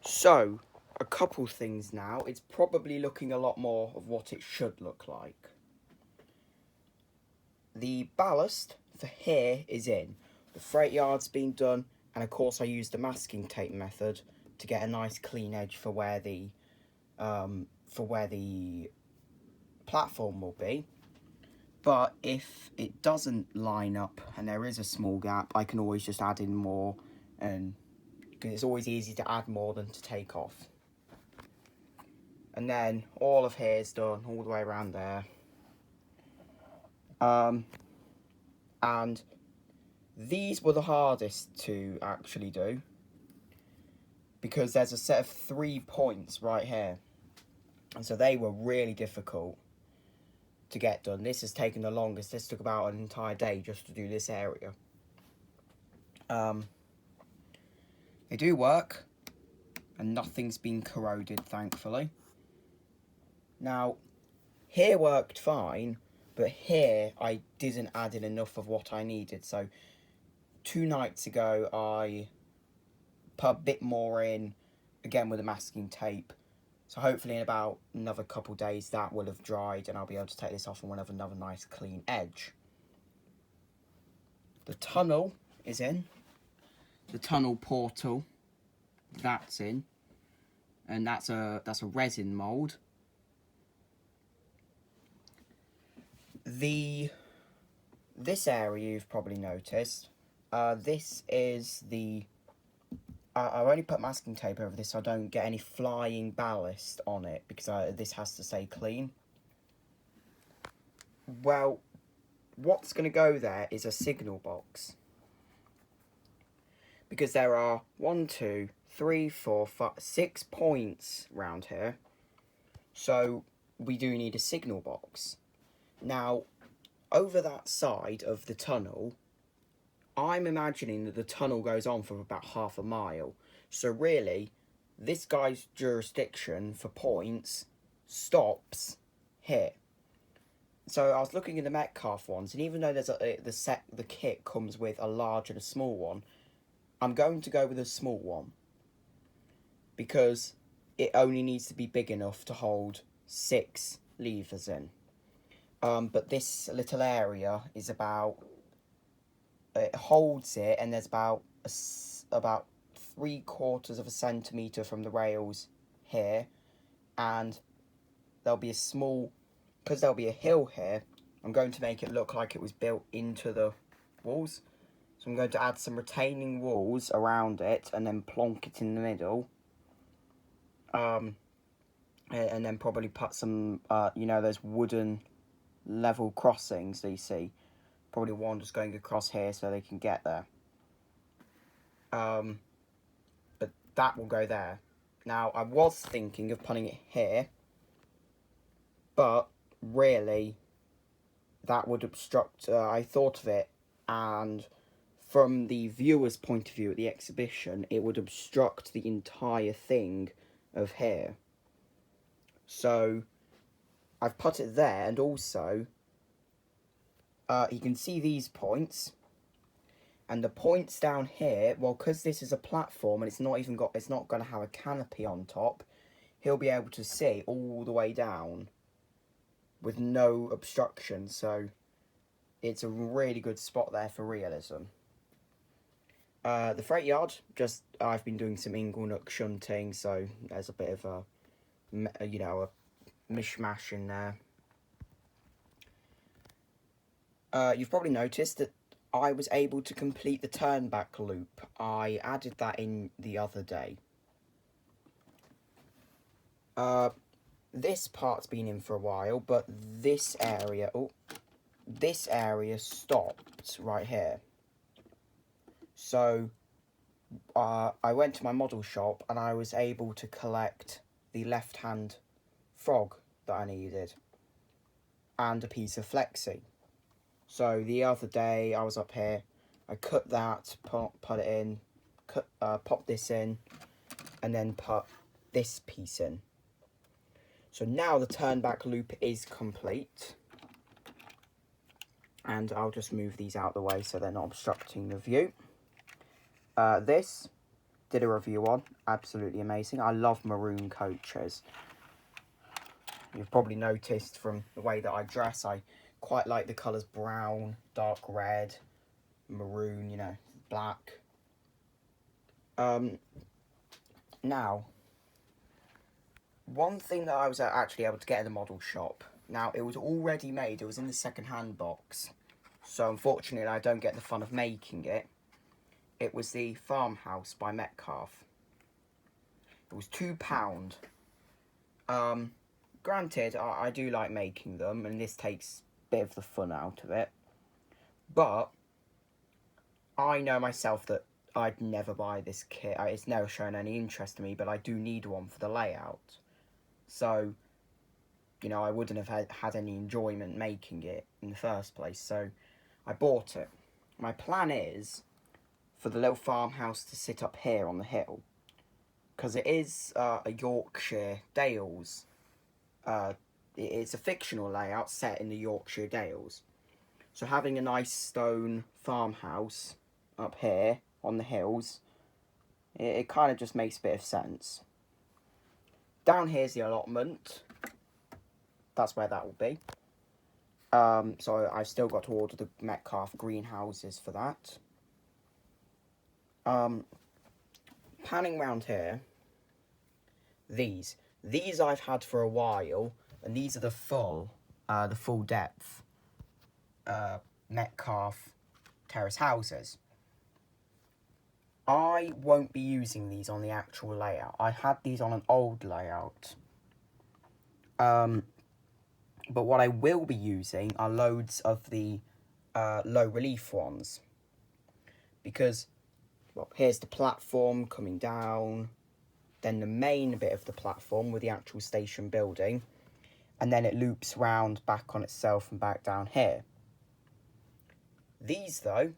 So, a couple things now. It's probably looking a lot more of what it should look like. The ballast for here is in. The freight yard's been done, and of course I used the masking tape method to get a nice clean edge for where the platform will be. But if it doesn't line up and there is a small gap, I can always just add in more, and because it's always easy to add more than to take off. And then all of here is done all the way around there. And these were the hardest to actually do, because there's a set of 3 points right here, and so they were really difficult to get done. This has taken the longest. This took about an entire day just to do this area. They do work, and nothing's been corroded, thankfully. Now, here worked fine, but here I didn't add in enough of what I needed. So 2 nights ago I put a bit more in, again with the masking tape. So hopefully in about another couple days that will have dried and I'll be able to take this off and we'll have another nice clean edge. The tunnel is in. The tunnel portal, that's in. And that's a resin mould. This area you've probably noticed. This is the... I've only put masking tape over this so I don't get any flying ballast on it, because this has to stay clean. Well, what's going to go there is a signal box. Because there are 1, 2, 3, 4, 5, 6 points round here. So we do need a signal box. Now, over that side of the tunnel, I'm imagining that the tunnel goes on for about half a mile. So really, this guy's jurisdiction for points stops here. So I was looking at the Metcalf ones, and even though there's the kit comes with a large and a small one, I'm going to go with a small one, because it only needs to be big enough to hold 6 levers in. But this little area is about... it holds it, and there's about 3/4 of a centimetre from the rails here, and there'll be a small... because there'll be a hill here, I'm going to make it look like it was built into the walls. So I'm going to add some retaining walls around it and then plonk it in the middle. And then probably put some, those wooden level crossings that you see. Probably one just going across here so they can get there. But that will go there. Now, I was thinking of putting it here, but really, that would obstruct... I thought of it, and from the viewer's point of view at the exhibition, it would obstruct the entire thing of here. So I've put it there, and also you can see these points, and the points down here, well, because this is a platform and it's not going to have a canopy on top, he'll be able to see all the way down with no obstruction. So it's a really good spot there for realism. The freight yard, I've been doing some Inglenook shunting, so there's a bit of a mishmash in there. You've probably noticed that I was able to complete the turn back loop. I added that in the other day. This part's been in for a while, but this area stopped right here. So I went to my model shop and I was able to collect the left-hand frog that I needed and a piece of flexi. So the other day I was up here, I cut that, put it in, pop this in, and then put this piece in. So now the turn back loop is complete. And I'll just move these out of the way so they're not obstructing the view. This did a review on. Absolutely amazing. I love maroon coaches. You've probably noticed from the way that I dress, I quite like the colours brown, dark red, maroon, you know, black. Now, one thing that I was actually able to get in the model shop, now it was already made, it was in the second-hand box, so unfortunately I don't get the fun of making it. It was the Farmhouse by Metcalf. It was £2. Granted, I do like making them, and this takes a bit of the fun out of it. But I know myself that I'd never buy this kit. It's never shown any interest in me, but I do need one for the layout. So, you know, I wouldn't have had any enjoyment making it in the first place. So, I bought it. My plan is for the little farmhouse to sit up here on the hill, because it is a Yorkshire Dales. It's a fictional layout set in the Yorkshire Dales. So having a nice stone farmhouse up here on the hills, it kind of just makes a bit of sense. Down here's the allotment. That's where that will be. So I've still got to order the Metcalf greenhouses for that. Panning around here, these I've had for a while, and these are the full depth Metcalf terrace houses. I won't be using these on the actual layout. I had these on an old layout. But what I will be using are loads of the low relief ones. Because, well, here's the platform coming down, then the main bit of the platform with the actual station building, and then it loops round back on itself and back down here. These, though,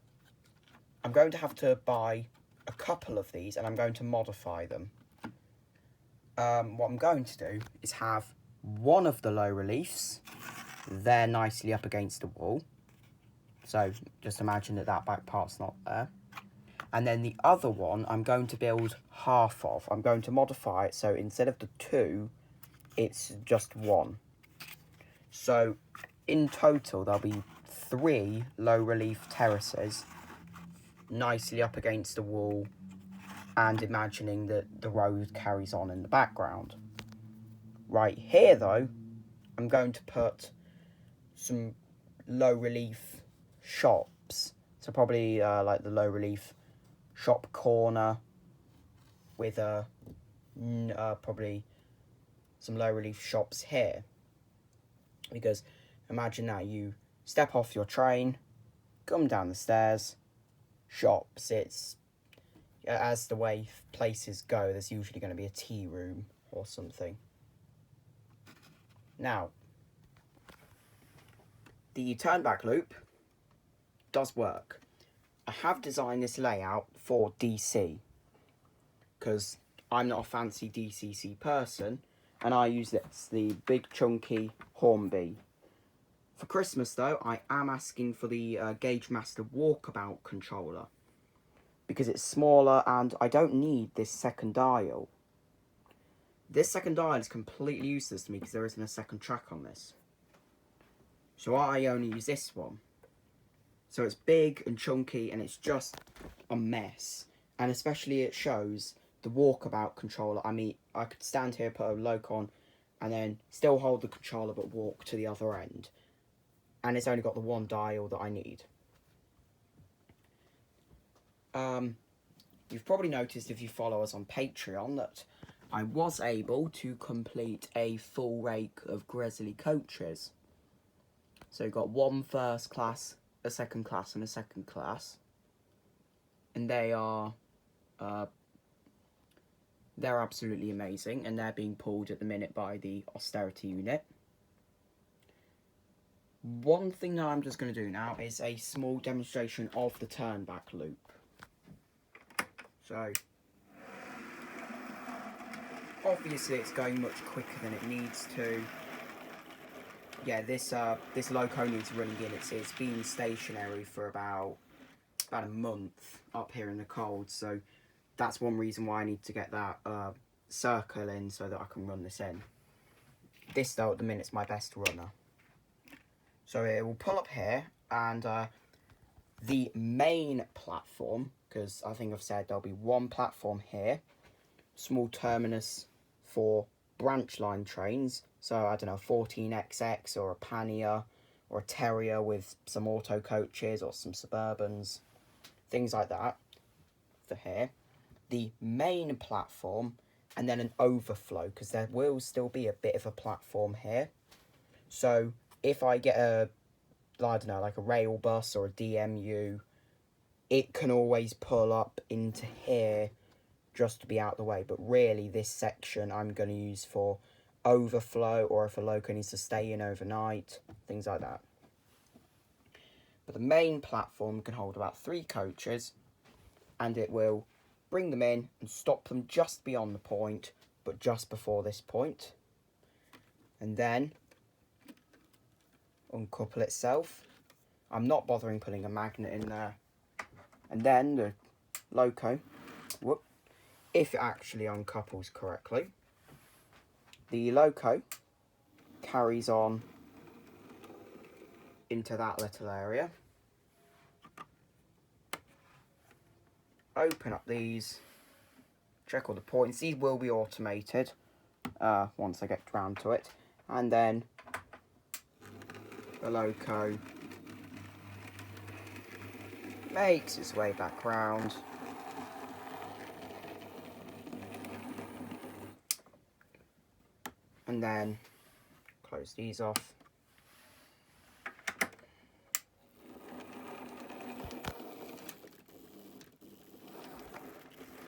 I'm going to have to buy a couple of these, and I'm going to modify them. What I'm going to do is have one of the low reliefs, they're nicely up against the wall. So just imagine that back part's not there. And then the other one, I'm going to build half of. I'm going to modify it, so instead of the 2, it's just 1. So in total, there'll be 3 low relief terraces, nicely up against the wall, and imagining that the road carries on in the background. Right here, though, I'm going to put some low relief shops. So probably like the low relief shop corner with probably some low relief shops here. Because imagine that you step off your train, come down the stairs, shops. It's, as the way places go, there's usually going to be a tea room or something. Now, the turn back loop does work. I have designed this layout for DC because I'm not a fancy DCC person, and I use this, the big chunky Hornby. For Christmas though, I am asking for the Gauge Master Walkabout controller because it's smaller and I don't need this second dial. This second dial is completely useless to me because there isn't a second track on this. So I only use this one. So it's big and chunky and it's just a mess. And especially it shows the walkabout controller. I mean, I could stand here, put a loc on, and then still hold the controller but walk to the other end. And it's only got the one dial that I need. You've probably noticed if you follow us on Patreon that I was able to complete a full rake of Grizzly coaches. So you've got one first class, a second class, and a second class. And they are they're absolutely amazing, and they're being pulled at the minute by the austerity unit. One thing that I'm just going to do now is a small demonstration of the turn back loop. So, obviously it's going much quicker than it needs to. Yeah, this loco needs running in. It's been stationary for about a month up here in the cold, so that's one reason why I need to get that circle in so that I can run this in. This, though, at the minute's my best runner. So it will pull up here, and the main platform, because I think I've said there'll be one platform here, small terminus for branch line trains, so I don't know, 14XX or a Pannier or a Terrier with some auto coaches or some Suburbans, things like that for here. The main platform, and then an overflow, because there will still be a bit of a platform here. So if I get a, I don't know, like a rail bus or a DMU, it can always pull up into here just to be out the way. But really, this section I'm going to use for overflow, or if a loco needs to stay in overnight, things like that. But the main platform can hold about 3 coaches, and it will bring them in and stop them just beyond the point, but just before this point. And then uncouple itself. I'm not bothering putting a magnet in there. And then the loco, if it actually uncouples correctly, the loco carries on into that little area. Open up these, check all the points. These will be automated once I get round to it. And then the loco makes its way back round. And then close these off.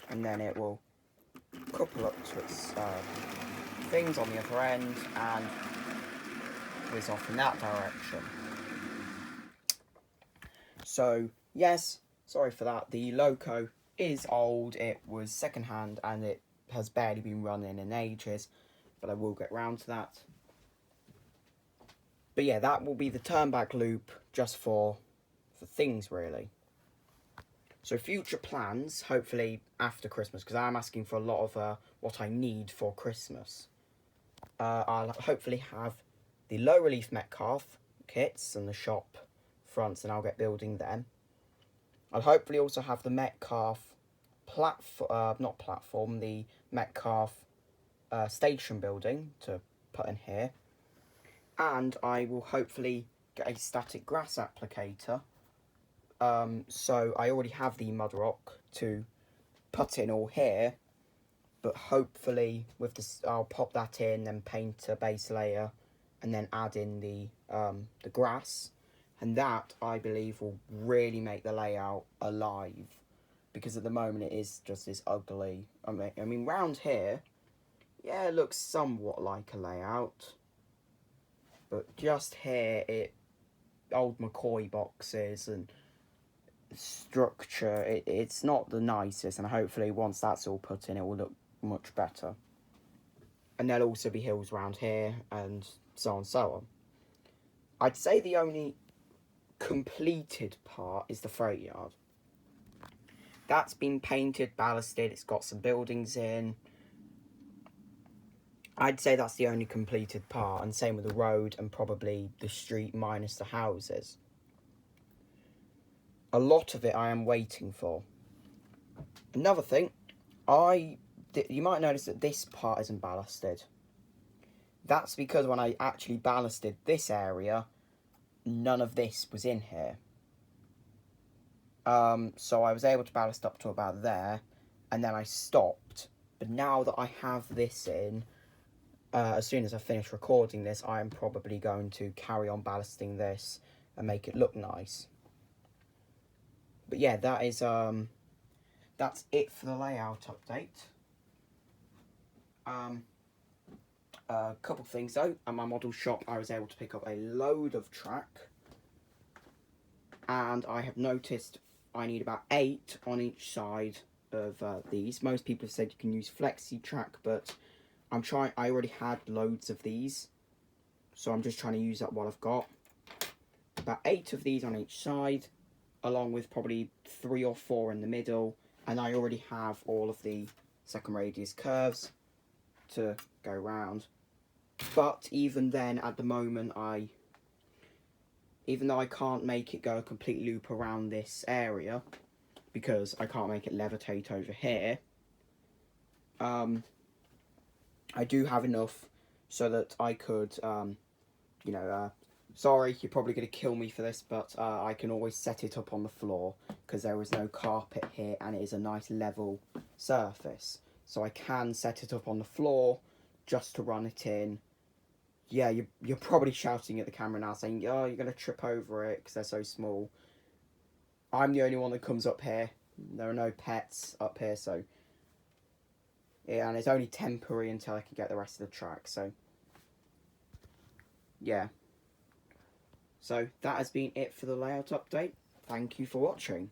And then it will couple up to its things on the other end and whiz off in that direction. So, yes, sorry for that. The loco is old. It was second-hand and it has barely been running in ages, but I will get round to that. But yeah, that will be the turn-back loop just for things, really. So future plans, hopefully after Christmas, because I'm asking for a lot of what I need for Christmas. I'll hopefully have the low relief Metcalf kits and the shop fronts, and I'll get building them. I'll hopefully also have the Metcalf the Metcalf station building to put in here. And I will hopefully get a static grass applicator. So I already have the mud rock to put in all here, but hopefully with this, I'll pop that in and paint a base layer, and then add in the grass, and that I believe will really make the layout alive, because at the moment it is just this ugly. I mean round here, yeah, it looks somewhat like a layout, but just here, old McCoy boxes and structure, it's not the nicest, and hopefully once that's all put in, it will look much better. And there'll also be hills around here, and so on and so on. I'd say the only completed part is the freight yard. That's been painted, ballasted, it's got some buildings in. I'd say that's the only completed part, and same with the road and probably the street minus the houses. A lot of it I am waiting for. Another thing, you might notice that this part isn't ballasted. That's because when I actually ballasted this area, none of this was in here. So I was able to ballast up to about there, and then I stopped. But now that I have this in, as soon as I finish recording this, I am probably going to carry on ballasting this and make it look nice. But yeah, that is that's it for the layout update. A couple things though. At my model shop, I was able to pick up a load of track, and I have noticed I need about 8 on each side of these. Most people have said you can use flexi track, but I already had loads of these, so I'm just trying to use up what I've got. About 8 of these on each side, along with probably 3 or 4 in the middle, And I already have all of the second radius curves to go round. But even then, at the moment, even though I can't make it go a complete loop around this area, because I can't make it levitate over here, I do have enough so that I could, you know, sorry, you're probably going to kill me for this, but I can always set it up on the floor because there is no carpet here and it is a nice level surface. So I can set it up on the floor just to run it in. Yeah, you're probably shouting at the camera now saying, oh, you're going to trip over it because they're so small. I'm the only one that comes up here. There are no pets up here, so... Yeah, and it's only temporary until I can get the rest of the track, so... Yeah. So, that has been it for the layout update. Thank you for watching.